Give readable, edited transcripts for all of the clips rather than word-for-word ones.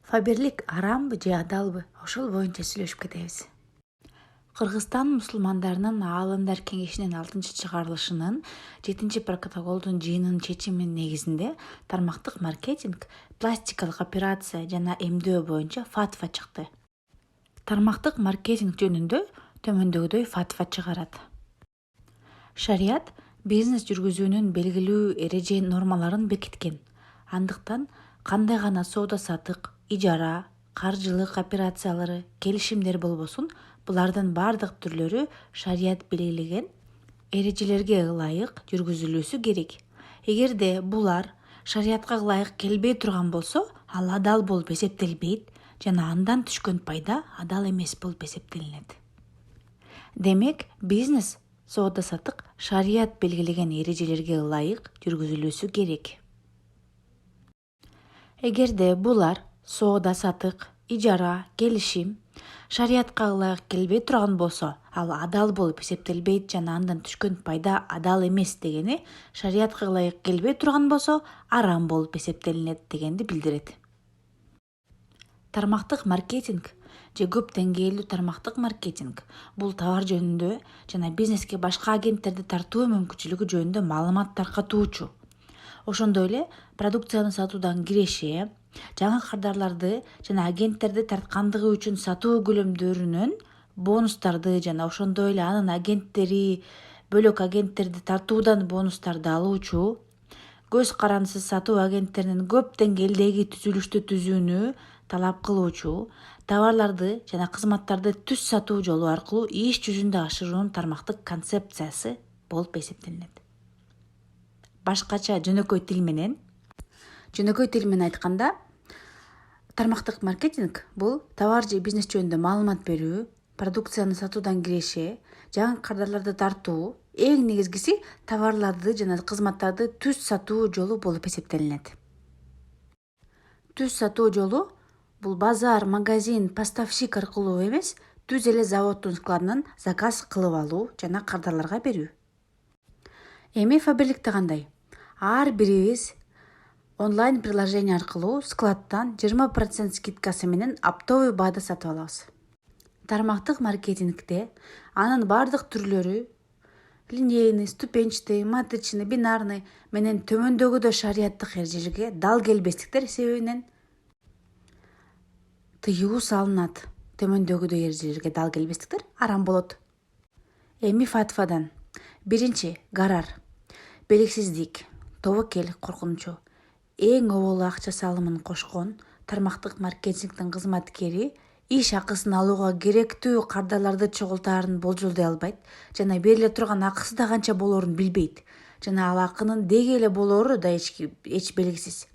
Фаберлик арамбы же адалбы? Ошол боюнча сүйлөшүп кетебиз. Кыргызстан мусулмандарынын аалымдар кеңешинин 6-чыгарылышынын 7-протоколдун жыйынынын чечими негизинде тармактык маркетинг, пластикалык операция жана эмдөө боюнча фатва чыкты. Тармактык маркетинг жөнүндө төмөндөгүдөй фатва чыгарат. Шарият бизнес жүргүзүүнүн белгилүү эреже нормаларын бекиткен. Андыктан кандай гана соода-саттык, ижара, каржылык операциялары, келишимдер болбосун, булардын бардык түрлөрү шарият белгилеген эрежелерге ылайык жүргүзүлүүсү керек. Эгерде булар шариятка ылайык келбей турган болсо, ал адал болуп эсептелбейт жана андан түшкөн пайда адал эмес болуп эсептелинет. Демек, бизнес соода-саттык шарият белгилеген эрежелерге ылайык жүргүзүлүүсү керек. Эгерде булар соода-саттык, ижара, келишим шариятка ылайык келбей турган болсо, ал адал болуп эсептелбейт жана андан түшкөн пайда адал эмес дегени шариятка ылайык келбей турган болсо, арам болуп эсептелинет дегенди билдирет. Тармактык маркетинг же көп деңгээлдүү тармактык маркетинг бул товар жөнүндө жана бизнеске башка агенттерди тартуу мүмкүнчүлүгү жөнүндө маалымат таркатуучу. Ошондой эле продукцияны сатуудан киреше, жаңы кардарларды жана агенттерди тарткандыгы үчүн сатуу көлөмдөрүнөн бонустарды жана ошондой эле анын агенттери бөлөк агенттерди тартуудан бонустарды алуучу, көз карандысыз сатуу агенттеринин көп деңгээлдеги түзүлүштү түзүүнү талап кылуучу, товарларды жана кызматтарды түз сатуу жолу аркылуу иш жүзүндө ашыруунун тармактык концепциясы болуп эсептелинет. Башкача жөнөкөй тил менен айтканда, тармактык маркетинг бул товар же бизнес жөнүндө маалымат берүү, продукцияны сатуудан киреше, жаңы кардарларды тартуу, эң негизгиси товарларды жана кызматтарды түз сатуу жолу болуп эсептелинет. Түз сатуу жолу бул базар, магазин, поставщик аркылуу эмес, түз эле заводдун складынан заказ кылып алуу жана кардарларга берүү. Эми Фаберликте кандай? Ар бирибиз онлайн приложение аркылуу складтан 20% скидкасы менен оптовый баада сатып алабыз. Тармактык маркетингде анын бардык түрлөрү линейный, ступенчатый, матричный, бинарный менен төмөндөгүдөй шариаттык эрежелерге дал келбестиктер себебинен тыюу салынат. Төмөндөгүдөй эрежелерге дал келбестиктер арам болот. Эми фатвадан. Биринчи, гарар. Белгисиздик, тобокел коркунучу. Эң оболу акча салымын кошкон тармактык маркетингдин кызматкери иш акысын алууга керектүү кардарларды чогултаарын болжолдой албайт жана бериле турган акысы да канча болоорун билбейт жана ал акынын деги эле болоору да эч белгисиз.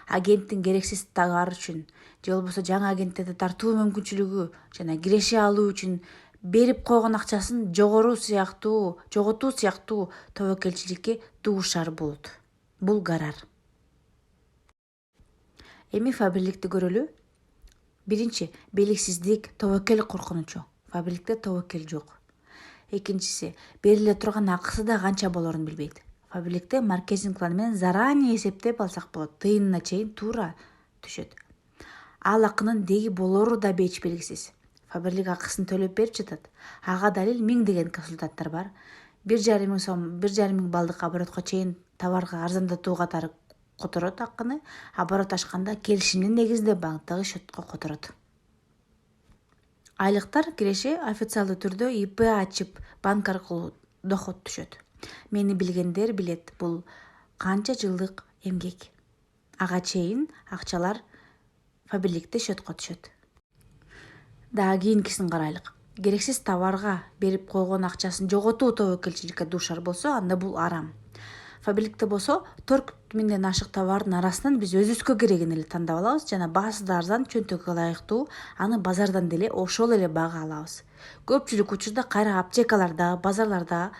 Агенттин керексиз товар үчүн же болбосо жаңы агенттерди тартуу мүмкүнчүлүгү жана киреше алуу үчүн берип койгон акчасын жоготуу сыяктуу тобокелчиликке дуушар болот. Бул гарар. Эми Фаберликти көрөлү. Биринчи, белгисиздик, тобокел коркунучу. Фаберликте тобокел жок. Экинчиси, бериле турган акысы да канча болоорун билбейт. Фаберликте маркетинг планы менен заранее эсептеп алсак болот, тыйынына чейин туура түшөт. Ал акынын деги болоору да эч белгисиз. Фаберлик акысын төлөп берип жатат. Ага далил миңдеген консультанттар бар. 1,5 миң сом, 1,5 миң балдык оборотко чейин товарга арзандатуу катары которот акыны, оборот ашканда келишимдин негизинде банктагы счетко которот. Айлыктар киреше официалдуу түрдө ИП ачып, банк аркылуу доход түшөт. Мени билгендер билет, бул канча жылдык эмгек. Ага чейин акчалар Фаберликте счетко түшөт. Дагы кийинкисин карайлык. Керексиз товарга берип койгон акчасын жоготуу тобокелчиликке дуушар болсо, анда бул арам. Фаберликте болсо 4 миңден ашык товардын арасынан биз өзүбүзгө керегин эле тандап алабыз жана баасы да арзан, чөнтөгкө ылайыктуу, аны базардан деле ошол эле баага алабыз. Көпчүлүк учурда кайра аптекаларда, базарларда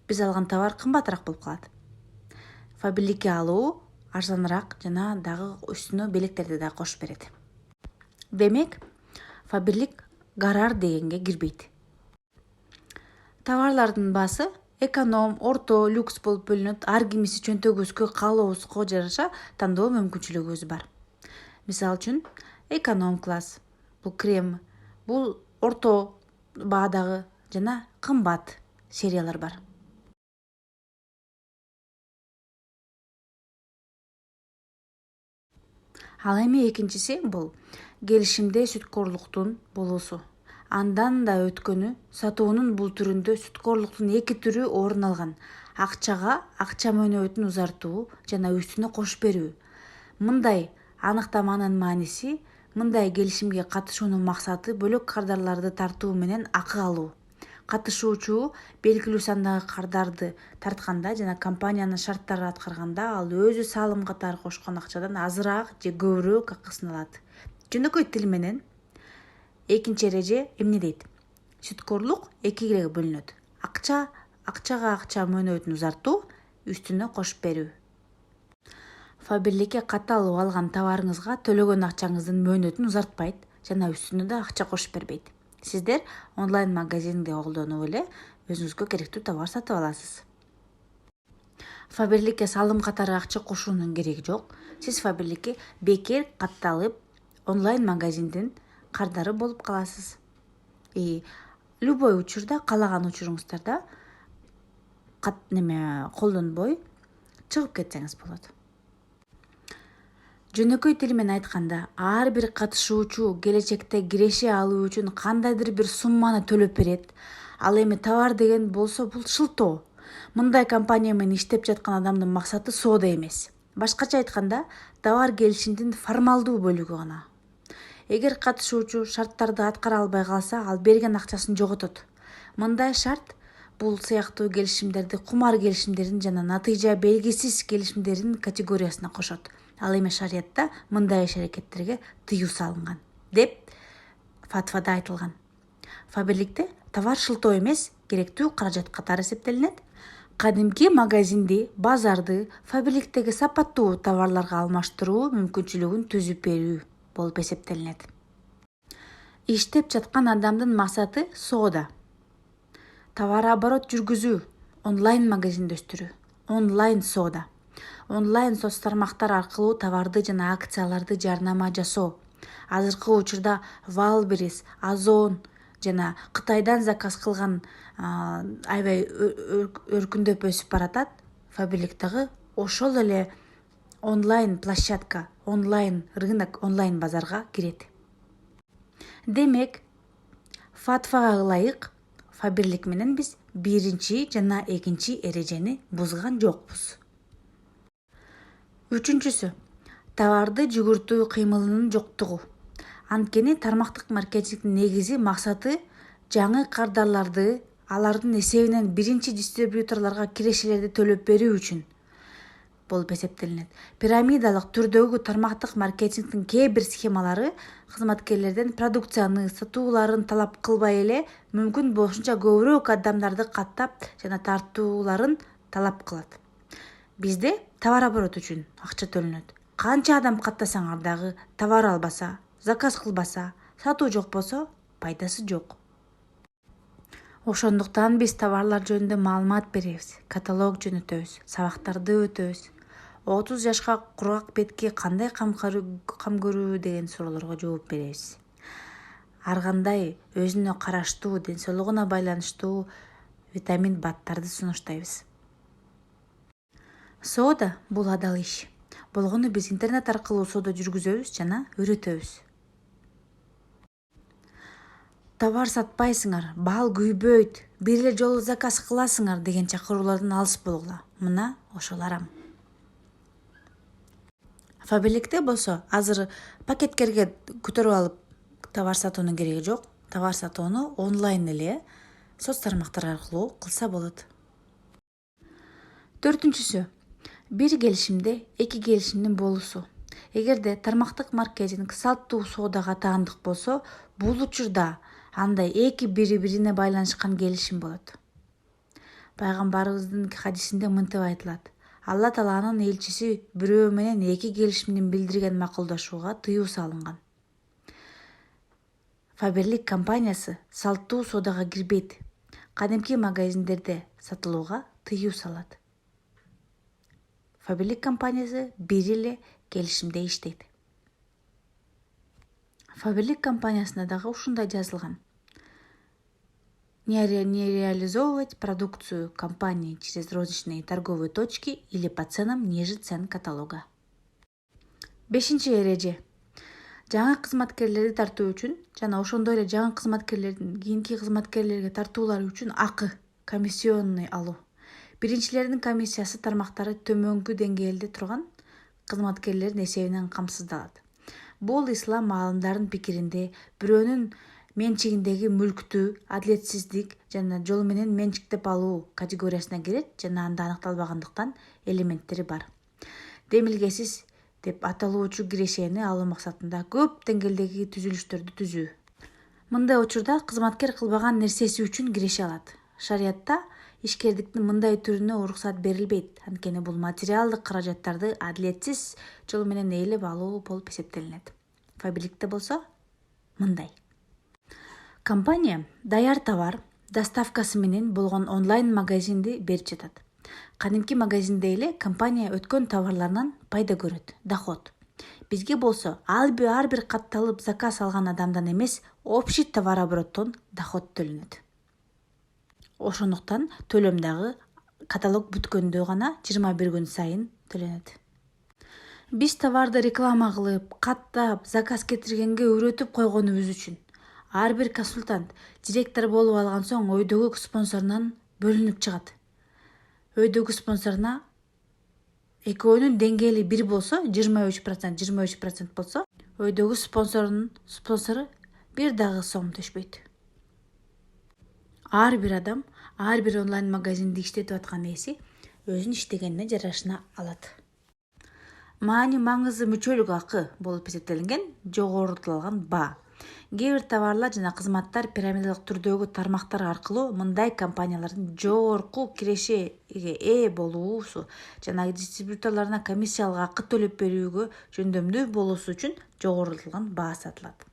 биз алган товар кымбатыраак болуп калат. Фаберликке алуу арзаныраак жана дагы үстүнө белектерди да кошуп берет. Демек, Фаберлик гарар дегенге кирбейт. Товарлардын баасы эконом, орто, люкс болуп бөлүнөт. Ар кимиси чөнтөгүбүзгө, каалообузга жараша тандоо мүмкүнчүлүгүбүз бар. Мисалы үчүн, эконом класс, бул крем, бул орто баадагы жана кымбат сериялар бар. Ал эми экинчиси бул келишимде сүткөрлүктүн болуусу. Андан да өткөнү сатуунун бул түрүндө сүткөрлүктүн эки түрү орун алган: акчага акча мөөнөтүн узартуу жана үстүнө кош берүү. Мындай аныктаманын мааниси мындай келишимге катышуунун максаты бөлөк кардарларды тартуу менен акы алуу. Катышуучу белгилүү сандагы кардарды тартканда жана компаниянын шарттарын аткарганда ал өзү салым катары кошкон акчадан азыраак же көбүрөөк акысын алат. Жөнөкөй тил менен экинчи эреже эмне дейт? Сүткөрлүк экиге бөлүнөт: акчага акча мөөнөтүн узартуу, үстүнө кош берүү. Фаберликке катталып алган товарыңызга төлөгөн акчаңыздын мөөнөтүн узартпайт жана үстүнө да акча кош бербейт. Сиздер онлайн магазинди колдонуп эле өзүңүзгө керектүү товар сатып аласыз. Фаберликке салым катары акча кошуунун кереги жок. Сиз Фаберликке бекер катталып онлайн магазиндин кардары болуп каласыз. Любой учурда, каалаган учуруңуздарда колдонбой чыгып кетсеңиз болот. Жөнөкөй тил менен айтканда, ар бир катышуучу келечекте киреше алуу үчүн кандайдыр бир сумманы төлөп берет. Ал эми товар деген болсо бул шылтоо. Мындай компания менен иштеп жаткан адамдын максаты соода эмес. Башкача айтканда, товар келишимдин формалдуу бөлүгү гана. Эгер катышуучу шарттарды аткара албай калса, ал берген акчасын жоготот. Мындай шарт бул сыяктуу келишимдерди кумар келишимдердин жана натыйжа белгисиз келишимдердин категориясына кошот. Ал эми шариятта мындай иш-аракеттерге тыюу салынган деп фатвада айтылган. Фаберликте товар шылтоо эмес, керектүү каражат катары эсептелинет. Кадимки магазинди, базарды Фаберликтеги сапаттуу товарларга алмаштыруу мүмкүнчүлүгүн түзүп берүү болуп эсептелинет. Иштеп жаткан адамдын максаты соода. Товар оборот жүргүзүү, онлайн магазиндештирүү, онлайн соода. Онлайн соц тармактар аркылуу товарды жана акцияларды жарнама жасоо. Азыркы учурда Wildberries, Озон жана Кытайдан заказ кылган аябай өркүндөп өсүп баратат. Фаберлик дагы ошол эле онлайн площадка, онлайн рынок, онлайн базарга кирет. Демек, фатвага ылайык Фаберлик менен биз биринчи жана экинчи эрежени бузган жокпуз. Үчүнчүсү, товарды жүгүртүү кыймылынын жоктугу. Анткени тармактык маркетингдин негизи максаты жаңы кардарларды алардын эсебинен биринчи дистрибьюторлорго кирешелерди төлөп берүү үчүн болуп эсептелинет. Пирамидалык түрдөгү тармактык маркетингдин кээ бир схемалары кызматкерлерден продукцияны сатууларын талап кылбай эле мүмкүн болушунча көбүрөөк адамдарды каттап жана тартууларын талап кылат. Бизде товар оборот үчүн акча төлөнөт. Канча адам каттасаңар дагы товар албаса, заказ кылбаса, сатуу жок болсо пайдасы жок. Ошондуктан биз товарлар жөнүндө маалымат беребиз, каталог жөнөтөбүз, сабактарды өтөбүз. 30 жашка кургак бетке кандай кам көрүү деген суроолорго жооп беребиз. Ар кандай өзүнө караштуу, ден соолугуна байланыштуу витамин баттарды сунуштайбыз. Соода бул адал иш. Болгону биз интернет аркылуу соода жүргүзөбүз жана үйрөтөбүз. Товар сатпайсыңар, баал күйбөйт, бир эле жолу заказ кыласыңар деген чакыруулардан алыс болгула. Мына ошол арам. Фаберликте болсо азыр пакеткерге көтөрүп алып товар сатуунун кереги жок. Товар сатууну онлайн эле соц тармактар аркылуу кылса болот. Төртүнчүсү, бир келишимде эки келишимдин болуусу. Эгерде тармактык маркетинг салттуу соодага таандык болсо, бул учурда андай эки бири-бирине байланышкан келишим болот. Пайгамбарыбыздын хадисинде мынтип айтылат: Алла Тааланын элчиси бирөө менен эки келишимдин билдирген макулдашууга тыюу салынган. Фаберлик компаниясы салттуу соодага кирбейт. Кадимки магазиндерде сатылууга тыюу салат. Фаберлик компаниясы бир эле келишимде иштейт. Фаберлик компаниясында дагы ушундай жазылган. Не реализовывать продукцию компании через розничные торговые точки или по ценам ниже цен каталога. 5-чи эреже. Жаңы кызматкерлерди тартуу үчүн жана ошондой эле жаңы кызматкерлердин кийинки кызматкерлерге тартуулары үчүн акы, комиссионный алуу. Биринчилердин комиссиясы тармактары төмөнкү деңгээлде турган кызматкерлердин эсебинен камсыздалат. Бул ислам аалымдарынын пикиринде бирөөнүн менчигиндеги мүлктү адилетсиздик жана жол менен менчиктеп алуу категориясына кирет жана анда аныкталбагандыктан элементтери бар. Демилгесиз деп аталуучу кирешени алуу максатында көп деңгээлдеги түзүлүштөрдү түзүү. Мындай учурда кызматкер кылбаган нерсеси үчүн киреше алат. Шариятта ишкердиктин мындай түрүнө уруксат берилбейт, анткени бул материалдык каражаттарды адилетсиз жол менен ээлеп алуу болуп эсептелинет. Фаберликте болсо мындай. Компания даяр товар доставкасы менен болгон онлайн магазинди берип жатат. Кадимки магазинде эле компания өткөн товарларынан пайда көрөт, доход. Бизге болсо ар бир катталып заказ алган адамдан эмес, общий товарообороттон доход төлөнөт. Ошондуктан төлөм дагы каталог бүткөндө гана 21 күн сайын төлөнөт. Биз товарды реклама кылып, каттап, заказ кетиргенге үйрөтүп койгонубуз үчүн ар бир консультант директор болуп алган соң өйдөгү спонсорунан бөлүнүп чыгат. Өйдөгү спонсоруна экөөнүн деңгээли бир болсо, 23% болсо, өйдөгү спонсору бир дагы сом төшпөйт. Ар бир адам, ар бир онлайн магазинди иштетип аткан ээси өзүнүн иштегенине жарашына алат. Маани маңызы мүчөлүк акы болуп эсептелинген жогорултулган баа. Кээ бир товарлар жана кызматтар пирамидалык түрдөгү тармактар аркылуу мындай компаниялардын жогорку кирешеге ээ болуусу жана дистрибьюторлоруна комиссиялык акы төлөп берүүгө жөндөмдүү болуусу үчүн жогорултулган баа сатылат.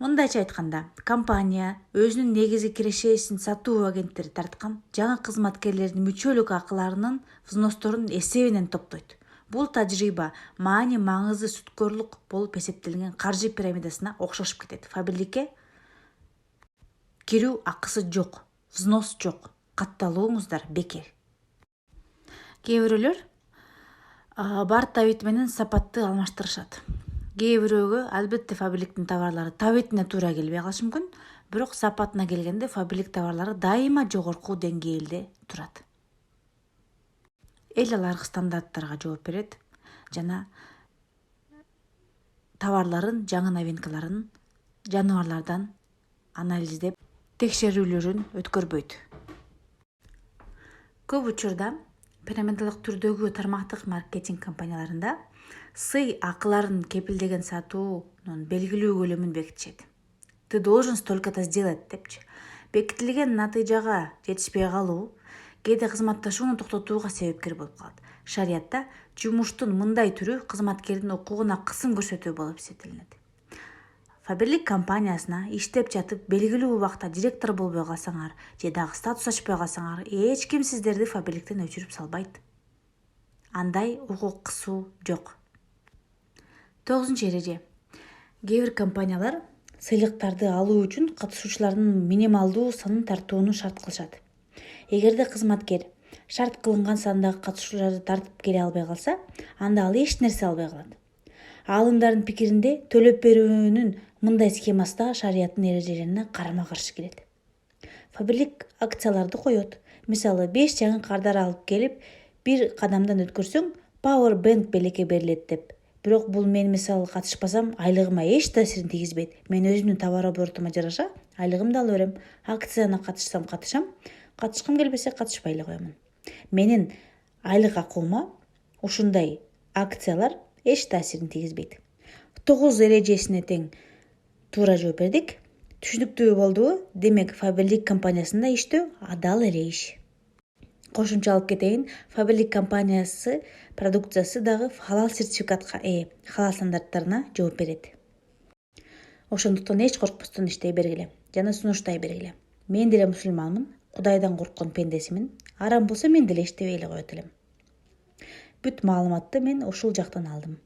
Мындайча айтканда, компания өзүнүн негизги кирешесин сатуу агенттери тарткан жаңы кызматкерлердин мүчөлүк акыларынын взносторунун эсебинен топтойт. Бул тажрыйба маани маңызы сүткөрлүк болуп эсептелген каржы пирамидасына окшошуп кетет. Фаберликке кирүү акысы жок, взнос жок, катталууңуздар бекер. Кээ бирөөлөр бар табит менен сапатты алмаштырышат. Кээ бирөөгө албетте фаберликтин товарлары табитине туура келбей калышы мүмкүн, бирок сапатына келгенде фаберлик товарлары дайыма жогорку деңгээлде турат. Эл аларкы стандарттарга жооп берет жана товарларын, жаңы новинкаларын жаныбарлардан анализдеп, текшерүүлөрүн өткөрбөйт. Көп учурда пирамидалык түрдөгү тармактык маркетинг компанияларында сый акыларын кепилдеген сатуунун белгилүү көлөмүн бекитишет. Ты должен столько-то сделать депчи. Бекитилген натыйжага жетишпей калуу кээде кызматташууну токтотууга себепкер болуп калат. Шариятта жумуштун мындай түрү кызматкердин укугуна кысым көрсөтүү болуп эсептелинет. Фаберлик компаниясына иштеп жатып белгилүү убакта директор болбой калсаңар же дагы статус ачпай калсаңар, эч ким сиздерди фаберликтен өчүрүп салбайт. Андай укук кысуу жок. 9-чу эреже. Кээ бир компаниялар сыйлыктарды алуу үчүн катышуучулардын минималдуу санын тартууну шарт кылышат. Эгерде кызматкер шарт кылынган сандагы катышуучуларды тартып келе албай калса, анда ал эч нерсе албай калат. Аалымдардын пикиринде төлөп берүүнүн мындай схемасы да шарияттын эрежелерине карама-каршы келет. Фаберлик акцияларды коет. Мисалы 5 жаңы кардар алып келип, бир кадамдан өткөрсөң, Power Bank белекке берилет деп. Бирок бул мен мисалы катышпасам, айлыгыма эч таасирин тийгизбейт. Мен өзүмдүн товарооборотума жараша айлыгымды ала берем. Акцияна катышсам катышам, катышкым келбесе катышпай эле коемун. Менин айлык акуума ушундай акциялар эч таасирин тийгизбейт. 9 эрежесине тең туура жооп бердик. Түшүнүктүү болдубу? Демек, Фаберлик компаниясында иштөө адал эле иш. Кошумча алып кетейин, Фаберлик компаниясы продукциясы дагы халал сертификатка ээ, халал стандарттарына жооп берет. Ошондуктан эч коркпостон иштей бергиле жана сунуштай бергиле. Мен деле мусулманмын, Кудайдан корккон пендесимин. Арам болсо мен деле иштебей эле коет элем. Бүт маалыматты мен ушул жактан алдым.